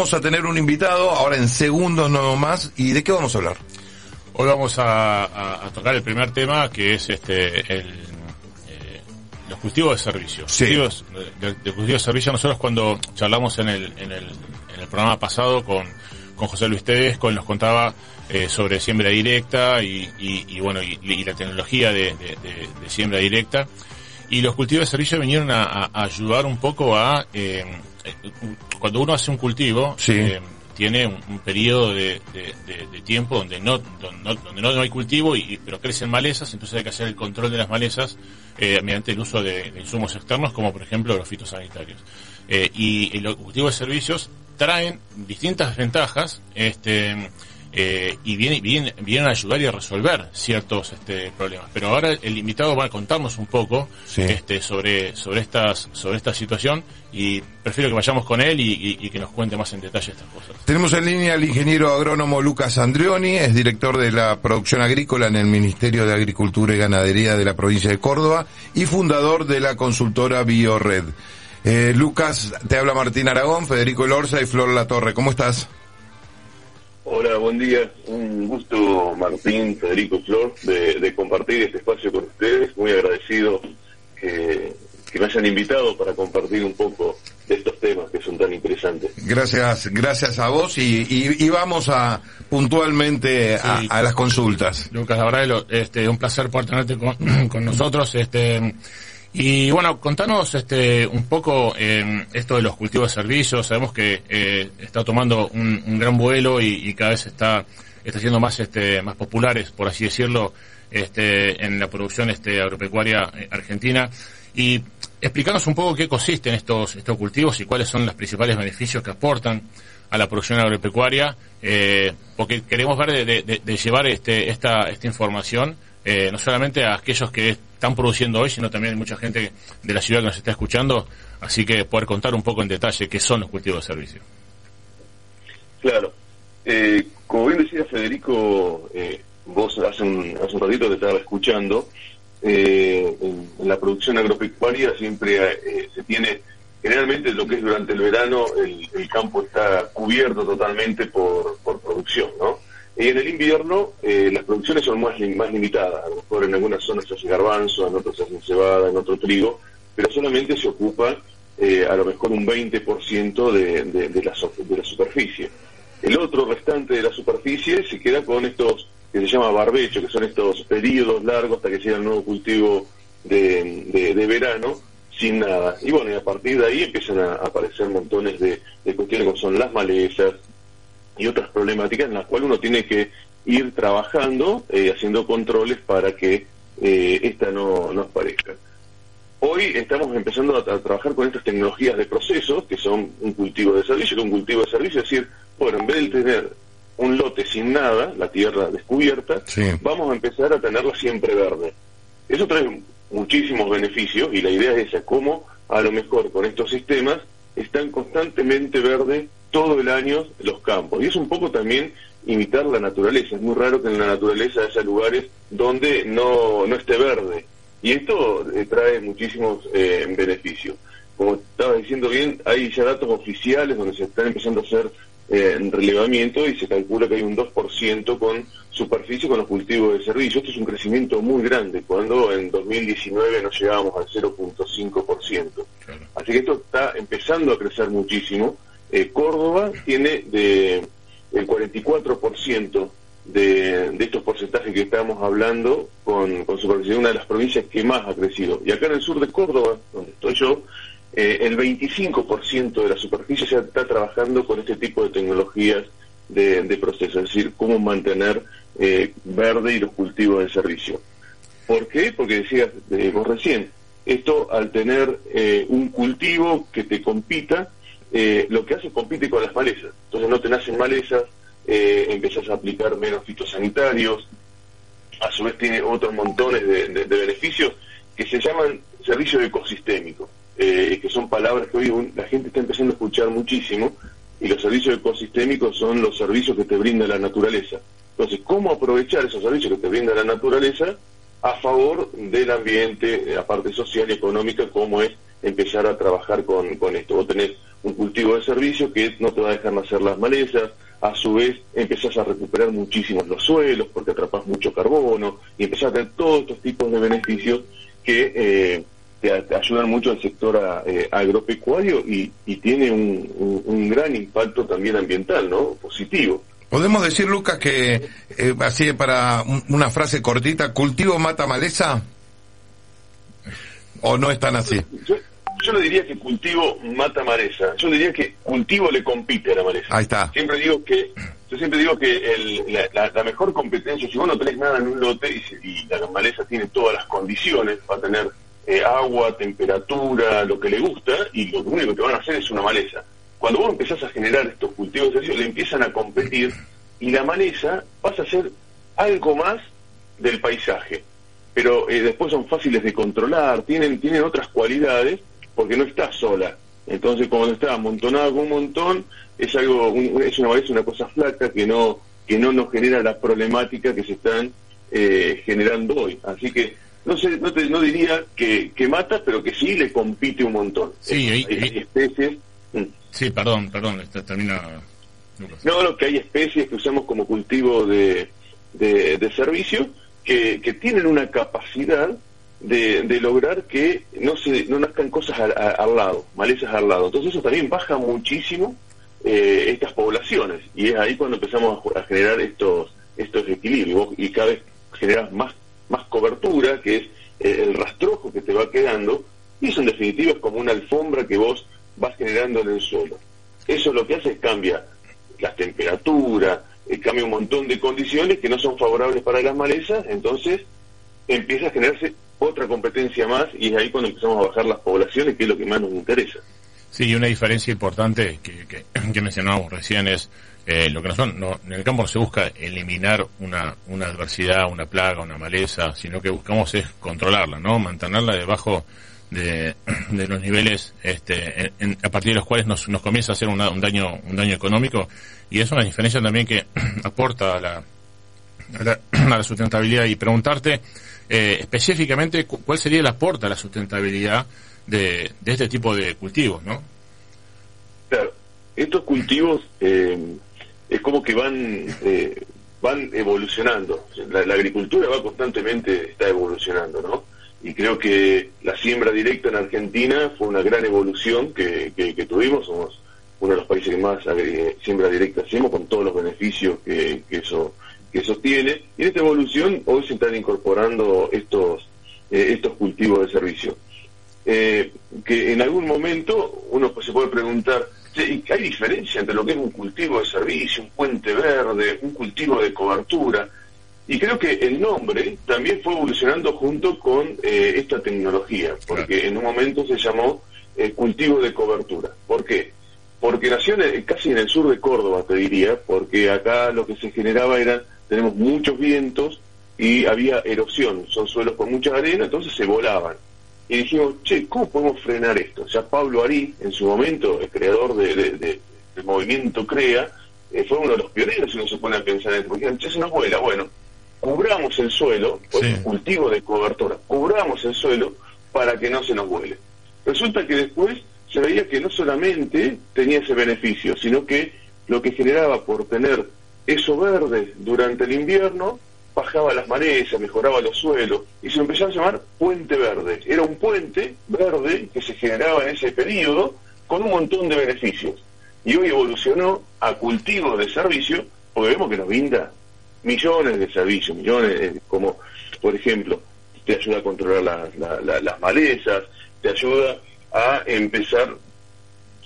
vamos a tener un invitado, ahora en segundos no más. ¿Y de qué vamos a hablar? Hoy vamos a tocar el primer tema, que es los cultivos de servicio. Sí. De cultivos de servicio. Nosotros cuando charlamos en el programa pasado con José Luis Tedesco, él nos contaba sobre siembra directa y la tecnología de siembra directa. Y los cultivos de servicio vinieron a ayudar un poco cuando uno hace un cultivo, sí, tiene un periodo de tiempo donde no hay cultivo, pero crecen malezas, entonces hay que hacer el control de las malezas mediante el uso de insumos externos, como por ejemplo los fitosanitarios. Y los cultivos de servicios traen distintas ventajas, y vienen a ayudar y a resolver ciertos problemas. Pero ahora el invitado va a contarnos un poco, sí, sobre esta situación, y prefiero que vayamos con él y que nos cuente más en detalle estas cosas. Tenemos en línea al ingeniero agrónomo Lucas Andrioni, es director de la producción agrícola en el Ministerio de Agricultura y Ganadería de la provincia de Córdoba y fundador de la consultora BioRed. Lucas, te habla Martín Aragón, Federico Elorza y Flor Latorre. ¿Cómo estás? Hola, buen día. Un gusto, Martín, Federico y Flor, de compartir este espacio con ustedes. Muy agradecido que me hayan invitado para compartir un poco de estos temas que son tan interesantes. Gracias a vos y vamos puntualmente a las consultas. Lucas, la verdad es un placer poder tenerte con nosotros. Y bueno, contanos un poco esto de los cultivos de servicios. Sabemos que está tomando un gran vuelo y cada vez está siendo más populares, por así decirlo, en la producción agropecuaria argentina. Y explícanos un poco qué consisten estos cultivos y cuáles son los principales beneficios que aportan a la producción agropecuaria, porque queremos ver de llevar esta información no solamente a aquellos que están produciendo hoy, sino también hay mucha gente de la ciudad que nos está escuchando, así que poder contar un poco en detalle qué son los cultivos de servicio. Claro. Como bien decía Federico, vos hace un ratito te estaba escuchando, en la producción agropecuaria siempre se tiene, generalmente lo que es durante el verano, el campo está cubierto totalmente por producción, ¿no? Y en el invierno las producciones son más limitadas. A lo mejor en algunas zonas se hace garbanzo, en otras se hace cebada, en otro trigo, pero solamente se ocupa a lo mejor un 20% de la superficie. El otro restante de la superficie se queda con estos que se llama barbecho, que son estos periodos largos hasta que llega el nuevo cultivo de verano, sin nada. Y bueno, y a partir de ahí empiezan a aparecer montones de cuestiones como son las malezas y otras problemáticas en las cuales uno tiene que ir trabajando, haciendo controles para que esta no aparezca. Hoy estamos empezando a trabajar con estas tecnologías de procesos, que son un cultivo de servicio, es decir, bueno, en vez de tener un lote sin nada, la tierra descubierta, sí, vamos a empezar a tenerla siempre verde. Eso trae muchísimos beneficios y la idea es esa, cómo a lo mejor con estos sistemas están constantemente verdes todo el año los campos. Y es un poco también imitar la naturaleza. Es muy raro que en la naturaleza haya lugares donde no esté verde. Y esto trae muchísimos beneficios. Como estaba diciendo bien, hay ya datos oficiales donde se están empezando a hacer relevamiento y se calcula que hay un 2% con superficie con los cultivos de servicio. Esto es un crecimiento muy grande, cuando en 2019 no llegábamos al 0.5%. Claro. Así que esto está empezando a crecer muchísimo. Córdoba tiene el 44% de estos porcentajes que estamos hablando con superficie, una de las provincias que más ha crecido. Y acá en el sur de Córdoba, donde estoy yo, el 25% de la superficie ya está trabajando con este tipo de tecnologías de proceso, es decir, cómo mantener verde y los cultivos de servicio. ¿Por qué? Porque decías vos recién, esto al tener un cultivo que te compita, lo que hace compite con las malezas. Entonces no te nacen malezas, empezás a aplicar menos fitosanitarios, a su vez tiene otros montones de beneficios que se llaman servicio ecosistémico, que son palabras que hoy la gente está empezando a escuchar muchísimo, y los servicios ecosistémicos son los servicios que te brinda la naturaleza. Entonces, ¿cómo aprovechar esos servicios que te brinda la naturaleza a favor del ambiente, la parte social y económica, cómo es empezar a trabajar con esto? Vos tenés un cultivo de servicio que no te va a dejar nacer las malezas. A su vez empezás a recuperar muchísimo los suelos porque atrapas mucho carbono y empezás a tener todos estos tipos de beneficios que te ayudan mucho al sector agropecuario y tiene un gran impacto también ambiental, ¿no? Positivo. ¿Podemos decir, Lucas, que, así para una frase cortita, cultivo mata maleza? ¿O no es tan así? Yo no diría que cultivo mata maleza, yo diría que cultivo le compite a la maleza. Ahí está. Yo siempre digo que la mejor competencia, si vos no tenés nada en un lote y la maleza tiene todas las condiciones, va a tener agua, temperatura, lo que le gusta, y lo único que van a hacer es una maleza. Cuando vos empezás a generar estos cultivos de servicio, le empiezan a competir, y la maleza pasa a ser algo más del paisaje. Pero después son fáciles de controlar, tienen otras cualidades, porque no está sola. Entonces, cuando está amontonada con un montón, es una cosa flaca que no nos genera la problemática que se están generando hoy. Así que no diría que mata, pero que sí le compite un montón. Sí, hay especies. Sí, perdón, termina Lucas. No, que hay especies que usamos como cultivo de servicio que tienen una capacidad de lograr que no nazcan cosas al lado, malezas al lado. Entonces eso también baja muchísimo estas poblaciones, y es ahí cuando empezamos a generar estos equilibrios, y cada vez generas más cobertura, que es el rastrojo que te va quedando, y eso en definitiva es como una alfombra que vos vas generando en el suelo. Eso lo que hace es cambia las temperaturas, cambia un montón de condiciones que no son favorables para las malezas, entonces empieza a generarse otra competencia más, y es ahí cuando empezamos a bajar las poblaciones, que es lo que más nos interesa. Sí, y una diferencia importante que mencionábamos recién es lo que en el campo no se busca eliminar una adversidad, una plaga, una maleza, sino que buscamos es controlarla, ¿no? Mantenerla debajo de los niveles a partir de los cuales nos comienza a hacer un daño económico, y es una diferencia también que aporta a la sustentabilidad. Y preguntarte específicamente cuál sería el aporte a la sustentabilidad de este tipo de cultivos, ¿no? Claro, estos cultivos es como que van evolucionando. La agricultura constantemente está evolucionando, ¿no? Y creo que la siembra directa en Argentina fue una gran evolución que tuvimos. Somos uno de los países que más siembra directa hacemos, con todos los beneficios que eso tiene. Y en esta evolución hoy se están incorporando estos cultivos de servicio. Que en algún momento uno se puede preguntar, ¿hay diferencia entre lo que es un cultivo de servicio, un puente verde, un cultivo de cobertura? Y creo que el nombre también fue evolucionando junto con esta tecnología, porque en un momento se llamó cultivo de cobertura. ¿Por qué? Porque nació casi en el sur de Córdoba, te diría, porque acá lo que se generaba tenemos muchos vientos y había erosión, son suelos con mucha arena, entonces se volaban. Y dijimos, ¿cómo podemos frenar esto? Ya Pablo Arí, en su momento, el creador del movimiento CREA, fue uno de los pioneros, si uno se pone a pensar en esto, porque dijeron, se nos vuela, bueno, cubramos el suelo, cultivo de cobertura, cubramos el suelo para que no se nos vuele. Resulta que después se veía que no solamente tenía ese beneficio, sino que lo que generaba por tener eso verde durante el invierno, bajaba las malezas, mejoraba los suelos, y se empezó a llamar puente verde. Era un puente verde que se generaba en ese periodo con un montón de beneficios. Y hoy evolucionó a cultivo de servicio, porque vemos que nos brinda millones de servicios, como por ejemplo, te ayuda a controlar las malezas, te ayuda a empezar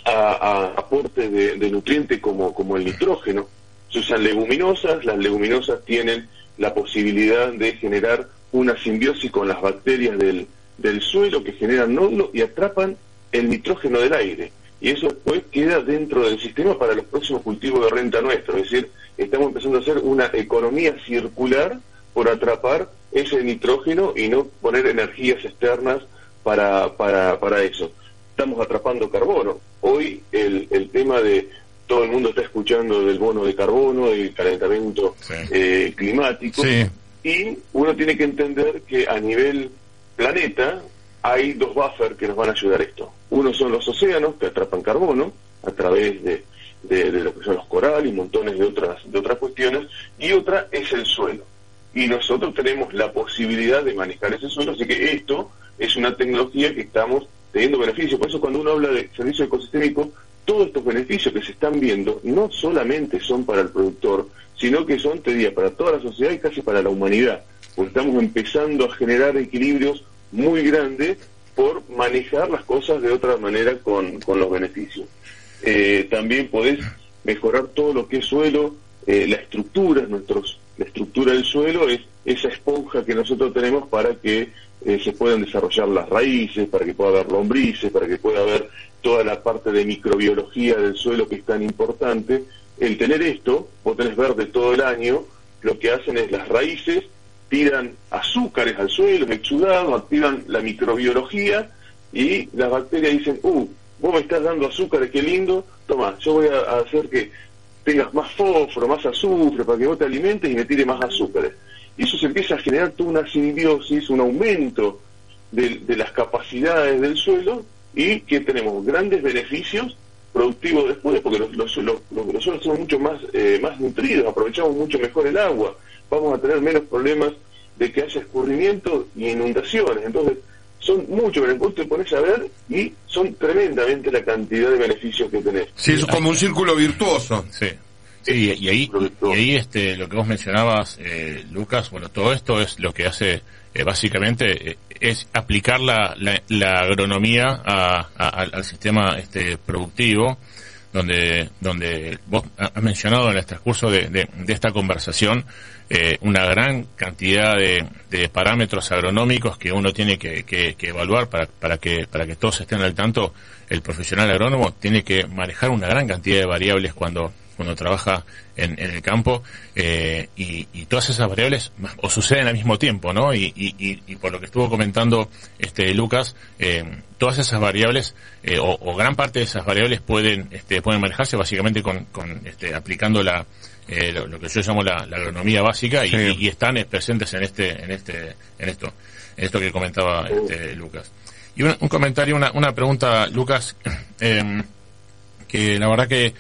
a aporte de nutrientes como el nitrógeno. Se usan leguminosas, las leguminosas tienen la posibilidad de generar una simbiosis con las bacterias del suelo que generan nódulos y atrapan el nitrógeno del aire. Y eso después queda dentro del sistema para los próximos cultivos de renta nuestro. Es decir, estamos empezando a hacer una economía circular por atrapar ese nitrógeno y no poner energías externas para eso. Estamos atrapando carbono. Hoy el tema de todo el mundo está escuchando del bono de carbono, del calentamiento climático, y uno tiene que entender que a nivel planeta hay dos buffers que nos van a ayudar a esto. Uno son los océanos, que atrapan carbono a través de lo que son los corales y montones de otras cuestiones, y otra es el suelo. Y nosotros tenemos la posibilidad de manejar ese suelo, así que esto es una tecnología que estamos teniendo beneficios. Por eso cuando uno habla de servicio ecosistémico, todos estos beneficios que se están viendo no solamente son para el productor, sino que son, te diría, para toda la sociedad y casi para la humanidad, porque estamos empezando a generar equilibrios muy grandes por manejar las cosas de otra manera con los beneficios. También podés mejorar todo lo que es suelo, la estructura del suelo es esa esponja que nosotros tenemos para que se puedan desarrollar las raíces, para que pueda haber lombrices, para que pueda haber toda la parte de microbiología del suelo que es tan importante. El tener esto, vos tenés verde todo el año, lo que hacen es las raíces tiran azúcares al suelo, el exudado, activan la microbiología y las bacterias dicen, vos me estás dando azúcares, qué lindo, toma, yo voy a hacer que tengas más fósforo, más azufre, para que vos te alimentes y me tire más azúcares. Y eso se empieza a generar toda una simbiosis, un aumento de las capacidades del suelo, y que tenemos grandes beneficios productivos después, porque los suelos son mucho más nutridos, aprovechamos mucho mejor el agua, vamos a tener menos problemas de que haya escurrimiento y inundaciones. Entonces son muchos beneficios, vos te pones a ver y son tremendamente la cantidad de beneficios que tenés. Sí, es como un círculo virtuoso. Sí. Sí, y ahí lo que vos mencionabas, Lucas, bueno, todo esto es lo que hace básicamente es aplicar la agronomía al sistema productivo, donde vos has mencionado en el transcurso de esta conversación una gran cantidad de parámetros agronómicos que uno tiene que evaluar para que todos estén al tanto. El profesional agrónomo tiene que manejar una gran cantidad de variables cuando trabaja en el campo, y todas esas variables o suceden al mismo tiempo, ¿no? Y por lo que estuvo comentando Lucas, todas esas variables o gran parte de esas variables pueden manejarse básicamente con aplicando lo que yo llamo la agronomía básica, sí. y están presentes en esto que comentaba Lucas. Y un comentario, una pregunta, Lucas, que la verdad que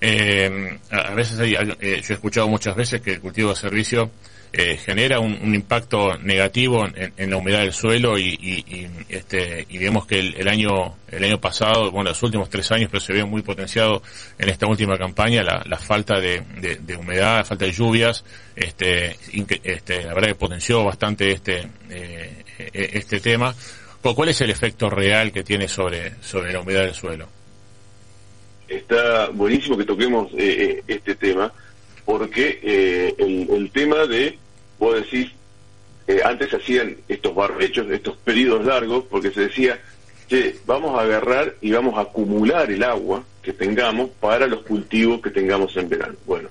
a veces yo he escuchado muchas veces que el cultivo de servicio genera un impacto negativo en la humedad del suelo, y vemos que el año pasado, bueno, los últimos 3 años, pero se ve muy potenciado en esta última campaña la falta de humedad, la falta de lluvias, la verdad que potenció bastante este tema. ¿Cuál es el efecto real que tiene sobre la humedad del suelo? Está buenísimo que toquemos este tema, porque el tema de, vos decís, antes se hacían estos barbechos, estos periodos largos, porque se decía, vamos a agarrar y vamos a acumular el agua que tengamos para los cultivos que tengamos en verano. Bueno,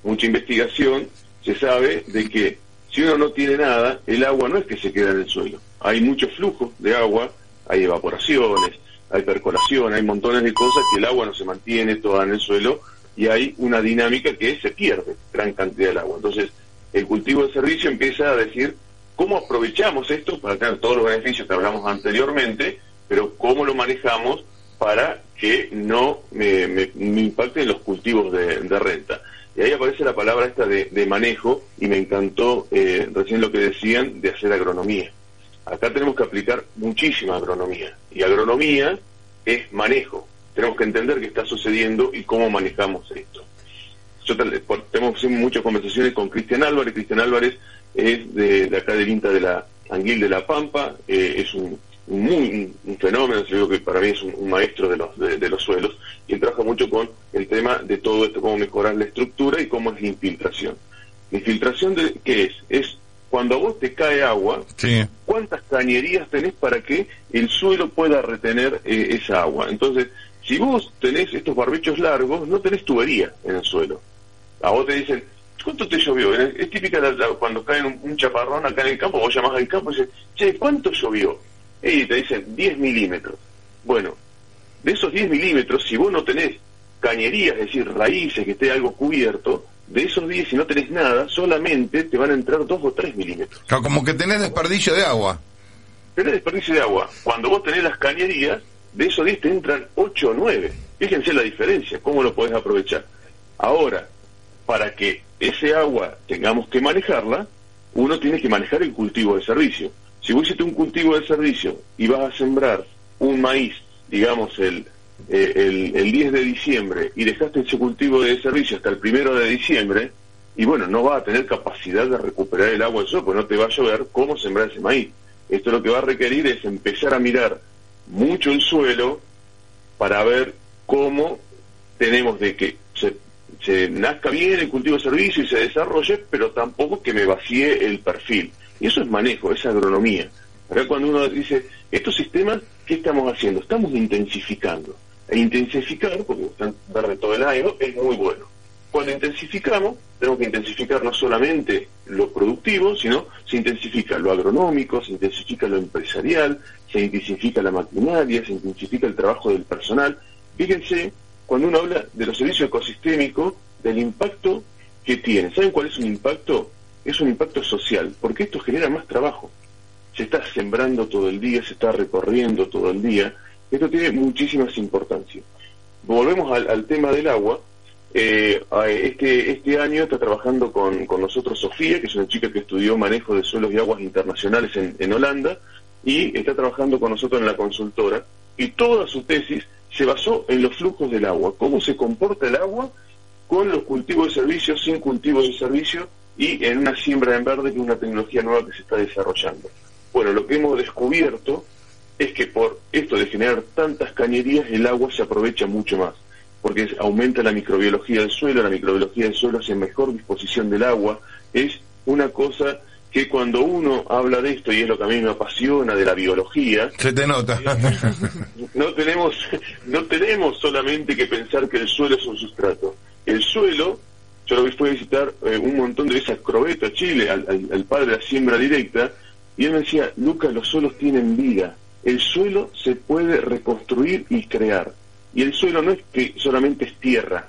mucha investigación, se sabe de que si uno no tiene nada, el agua no es que se queda en el suelo. Hay mucho flujo de agua, hay evaporaciones, hay percolación, hay montones de cosas que el agua no se mantiene toda en el suelo, y hay una dinámica que se pierde gran cantidad del agua. Entonces, el cultivo de servicio empieza a decir, ¿cómo aprovechamos esto para tener todos los beneficios que hablamos anteriormente, pero cómo lo manejamos para que no me impacten los cultivos de renta? Y ahí aparece la palabra esta de manejo, y me encantó recién lo que decían de hacer agronomía. Acá tenemos que aplicar muchísima agronomía, y agronomía es manejo. Tenemos que entender qué está sucediendo y cómo manejamos esto. Tenemos muchas conversaciones con Cristian Álvarez. Cristian Álvarez es de acá del INTA de la Anguil de la Pampa, es un fenómeno, yo digo que para mí es un maestro de los suelos, y él trabaja mucho con el tema de todo esto, cómo mejorar la estructura y cómo es la infiltración. ¿La infiltración qué es? Es cuando a vos te cae agua, sí, ¿cuántas cañerías tenés para que el suelo pueda retener esa agua? Entonces, si vos tenés estos barbechos largos, no tenés tubería en el suelo. A vos te dicen, ¿cuánto te llovió? Es típica cuando cae un chaparrón acá en el campo, vos llamás al campo y dices, ¿cuánto llovió? Y te dicen 10 milímetros. Bueno, de esos 10 milímetros, si vos no tenés cañerías, es decir, raíces, que esté algo cubierto, de esos 10, si no tenés nada, solamente te van a entrar 2 o 3 milímetros. Como que tenés desperdicio de agua. Tenés desperdicio de agua. Cuando vos tenés las cañerías, de esos 10 te entran 8 o 9. Fíjense la diferencia, cómo lo podés aprovechar. Ahora, para que ese agua tengamos que manejarla, uno tiene que manejar el cultivo de servicio. Si vos hiciste un cultivo de servicio y vas a sembrar un maíz, digamos el 10 de diciembre, y dejaste ese cultivo de servicio hasta el 1 de diciembre, y bueno, no vas a tener capacidad de recuperar el agua del suelo, pues no te va a llover cómo sembrar ese maíz. Esto lo que va a requerir es empezar a mirar mucho el suelo para ver cómo tenemos de que se nazca bien el cultivo de servicio y se desarrolle, pero tampoco que me vacíe el perfil. Y eso es manejo, es agronomía. Acá cuando uno dice, estos sistemas, ¿qué estamos haciendo? Estamos intensificando. E intensificar, porque están verde todo el año, es muy bueno. Cuando intensificamos, tenemos que intensificar no solamente lo productivo, sino se intensifica lo agronómico, se intensifica lo empresarial, se intensifica la maquinaria, se intensifica el trabajo del personal. Fíjense, cuando uno habla de los servicios ecosistémicos, del impacto que tiene. ¿Saben cuál es un impacto? Es un impacto social, porque esto genera más trabajo. Se está sembrando todo el día, se está recorriendo todo el día. Esto tiene muchísimas importancias. Volvemos al tema del agua. Este año está trabajando con nosotros Sofía, que es una chica que estudió manejo de suelos y aguas internacionales en Holanda, y está trabajando con nosotros en la consultora, y toda su tesis se basó en los flujos del agua, cómo se comporta el agua con los cultivos de servicio, sin cultivos de servicio, y en una siembra en verde, que es una tecnología nueva que se está desarrollando. Bueno, lo que hemos descubierto es que por esto de generar tantas cañerías, el agua se aprovecha mucho más, porque aumenta la microbiología del suelo hace mejor disposición del agua. Es una cosa que cuando uno habla de esto, y es lo que a mí me apasiona de la biología, se te nota. No tenemos solamente que pensar que el suelo es un sustrato. El suelo, yo lo fui a visitar un montón de veces a Crobeto, Chile, al padre de la siembra directa, y él me decía, Lucas, los suelos tienen vida. El suelo se puede reconstruir y crear. Y el suelo no es que solamente es tierra,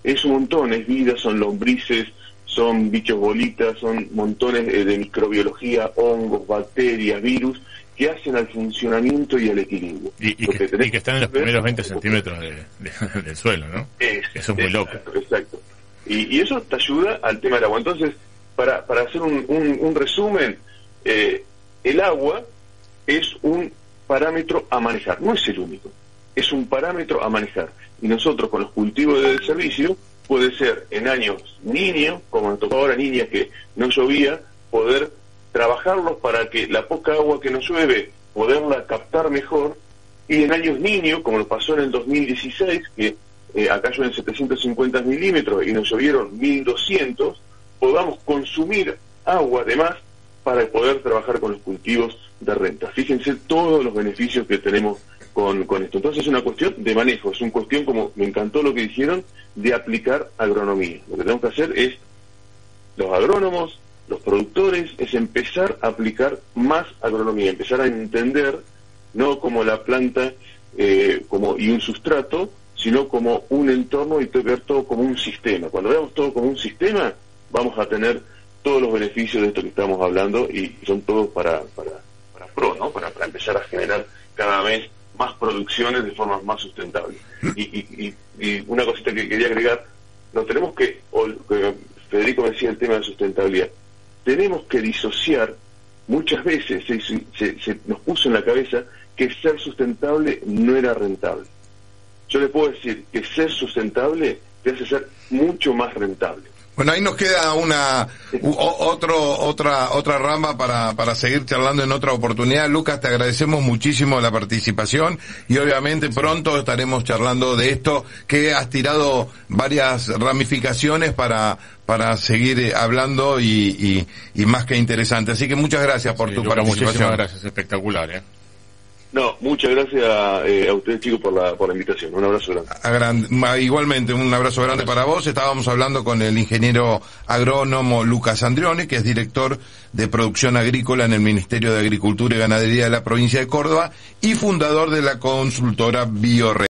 es un montón, es vida, son lombrices, son bichos bolitas, son montones de microbiología, hongos, bacterias, virus, que hacen al funcionamiento y al equilibrio. Y que están en los primeros 20 centímetros del suelo, ¿no? Eso es muy loco. Exacto. Y eso te ayuda al tema del agua. Entonces, para hacer un resumen, el agua es un parámetro a manejar, no es el único, es un parámetro a manejar. Y nosotros con los cultivos de servicio, puede ser en años niños, como nos tocó ahora niñas que no llovía, poder trabajarlos para que la poca agua que nos llueve, poderla captar mejor, y en años niños, como lo pasó en el 2016, que acá llueven 750 milímetros y nos llovieron 1200, podamos consumir agua además para poder trabajar con los cultivos de renta. Fíjense todos los beneficios que tenemos con esto. Entonces es una cuestión de manejo, es una cuestión, como me encantó lo que dijeron, de aplicar agronomía. Lo que tenemos que hacer es, los agrónomos, los productores, es empezar a aplicar más agronomía, empezar a entender, no como la planta y un sustrato, sino como un entorno, y ver todo como un sistema. Cuando veamos todo como un sistema, vamos a tener todos los beneficios de esto que estamos hablando, y son todos para pro, ¿no? Para empezar a generar cada vez más producciones de forma más sustentable. Y una cosita que quería agregar, nos tenemos que Federico me decía el tema de sustentabilidad, tenemos que disociar. Muchas veces se nos puso en la cabeza que ser sustentable no era rentable. Yo le puedo decir que ser sustentable te hace ser mucho más rentable. Bueno, ahí nos queda otra rama para seguir charlando en otra oportunidad. Lucas, te agradecemos muchísimo la participación, y obviamente pronto estaremos charlando de esto, que has tirado varias ramificaciones para seguir hablando, y más que interesante. Así que muchas gracias por tu participación. Muchísimas gracias, espectacular, No, muchas gracias a ustedes, chicos, por la invitación. Un abrazo grande. Igualmente, un abrazo grande para vos. Estábamos hablando con el ingeniero agrónomo Lucas Andrioni, que es director de producción agrícola en el Ministerio de Agricultura y Ganadería de la provincia de Córdoba y fundador de la consultora BioRed.